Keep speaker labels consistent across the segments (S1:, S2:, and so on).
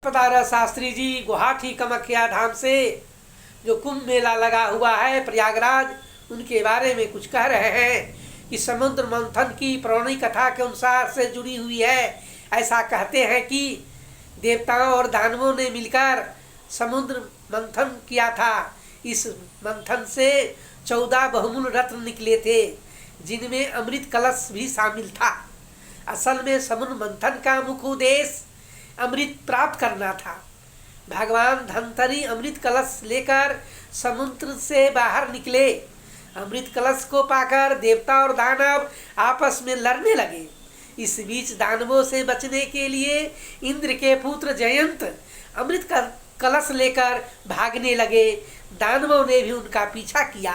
S1: पधारा शास्त्री जी गुवाहाटी कामाख्या धाम से जो कुंभ मेला लगा हुआ है प्रयागराज, उनके बारे में कुछ कह रहे हैं कि समुद्र मंथन की पौराणिक कथा के अनुसार से जुड़ी हुई है। ऐसा कहते हैं कि देवताओं और दानवों ने मिलकर समुद्र मंथन किया था। इस मंथन से 14 बहुमूल्य रत्न निकले थे, जिनमें अमृत कलश भी शामिल था। असल में समुद्र मंथन का मुख्य उद्देश्य अमृत प्राप्त करना था। भगवान धन्वंतरी अमृत कलश लेकर समुद्र से बाहर निकले। अमृत कलश को पाकर देवता और दानव आपस में लड़ने लगे। इस बीच दानवों से बचने के लिए इंद्र के पुत्र जयंत अमृत कलश लेकर भागने लगे। दानवों ने भी उनका पीछा किया।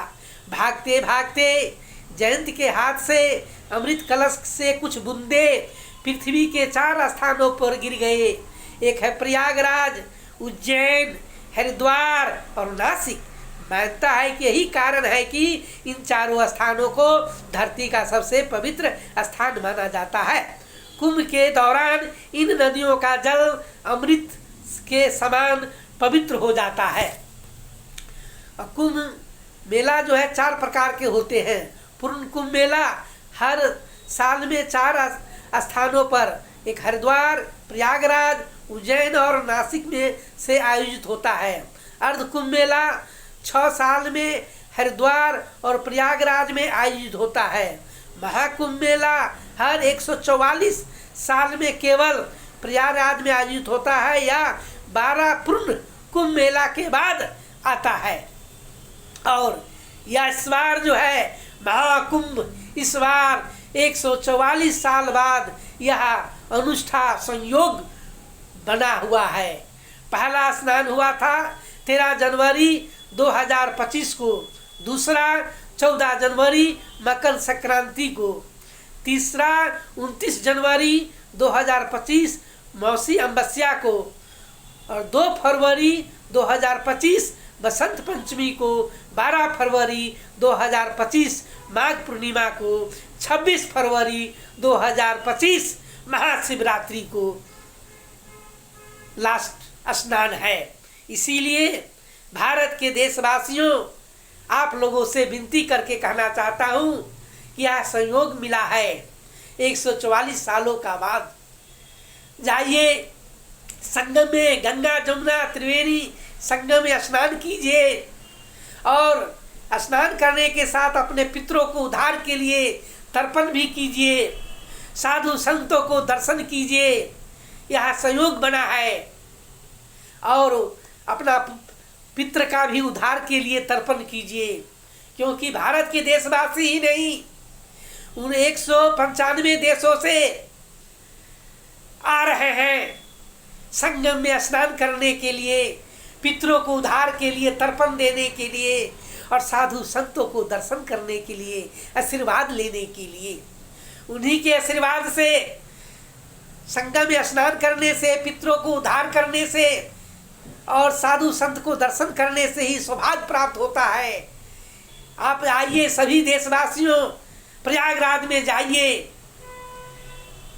S1: भागते भागते जयंत के हाथ से अमृत कलश से कुछ बूंदे पृथ्वी के 4 स्थानों पर गिर गए। एक है प्रयागराज, उज्जैन, हरिद्वार और नासिक। मानता है कि यही कारण है कि इन 4 स्थानों को धरती का सबसे पवित्र स्थान माना जाता है। कुंभ के दौरान इन नदियों का जल अमृत के समान पवित्र हो जाता है। कुंभ मेला जो है 4 प्रकार के होते हैं। पूर्ण कुंभ मेला हर साल में 4 स्थानों पर, एक हरिद्वार, प्रयागराज, उज्जैन और नासिक में से आयोजित होता है। अर्ध कुंभ मेला 6 साल में हरिद्वार और प्रयागराज में आयोजित होता है। महाकुंभ मेला हर 144 साल में केवल प्रयागराज में आयोजित होता है या 12 पूर्ण कुंभ मेला के बाद आता है। और यह इस बार जो है महाकुंभ, इस बार 144 साल बाद यह अनुष्ठान संयोग बना हुआ है। पहला स्नान हुआ था 13 जनवरी 2025 को, दूसरा 14 जनवरी मकर संक्रांति को, तीसरा 29 जनवरी 2025 मौसी अमावस्या को और 2 फरवरी 2025 बसंत पंचमी को, 12 फरवरी 2025 माघ पूर्णिमा को, 26 फरवरी 2025 महाशिवरात्रि को लास्ट स्नान है। इसीलिए भारत के देशवासियों, आप लोगों से विनती करके कहना चाहता हूँ कि यह संयोग मिला है 144 सालों का बाद। जाइए संगम में, गंगा जमुना त्रिवेणी संगम में स्नान कीजिए और स्नान करने के साथ अपने पितरों को उद्धार के लिए तर्पण भी कीजिए। साधु संतों को दर्शन कीजिए। यह संयोग बना है। और अपना पित्र का भी उद्धार के लिए तर्पण कीजिए, क्योंकि भारत के देशवासी ही नहीं, उन 195 देशों से आ रहे हैं संगम में स्नान करने के लिए, पितरों को उद्धार के लिए तर्पण देने के लिए और साधु संतों को दर्शन करने के लिए, आशीर्वाद लेने के लिए। उन्हीं के आशीर्वाद से, संगम में स्नान करने से, पितरों को उद्धार करने से और साधु संत को दर्शन करने से ही सौभाग्य प्राप्त होता है। आप आइए, सभी देशवासियों, प्रयागराज में जाइए।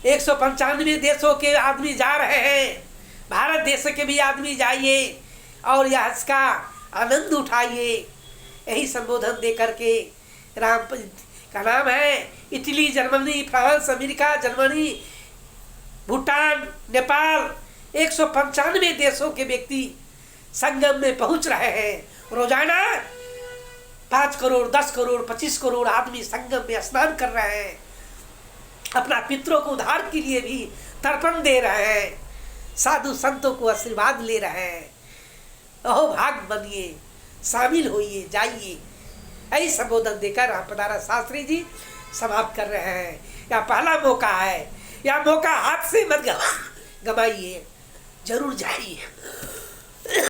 S1: 195 देशों के आदमी जा रहे हैं, भारत देश के भी आदमी जाइए और यह इसका आनंद उठाइए। यही संबोधन दे करके राम का नाम है Italy, Germany, France, America, Germany, Bhutan, Nepal, 195 देशों के व्यक्ति संगम में पहुंच रहे हैं। रोजाना 5 करोड़, 10 करोड़, 25 करोड़ आदमी संगम में स्नान कर रहे हैं। अपना पितरों को उद्धार के लिए भी तर्पण दे रहे हैं, साधु संतों को आशीर्वाद ले रहे हैं। अहो भाग बनिए, शामिल होइए, जाइए। ऐसे संबोधन देकर रामपधारा शास्त्री जी समाप्त कर रहे हैं। यह पहला मौका है, यह मौका हाथ से मत गवाइए, जरूर जाइए।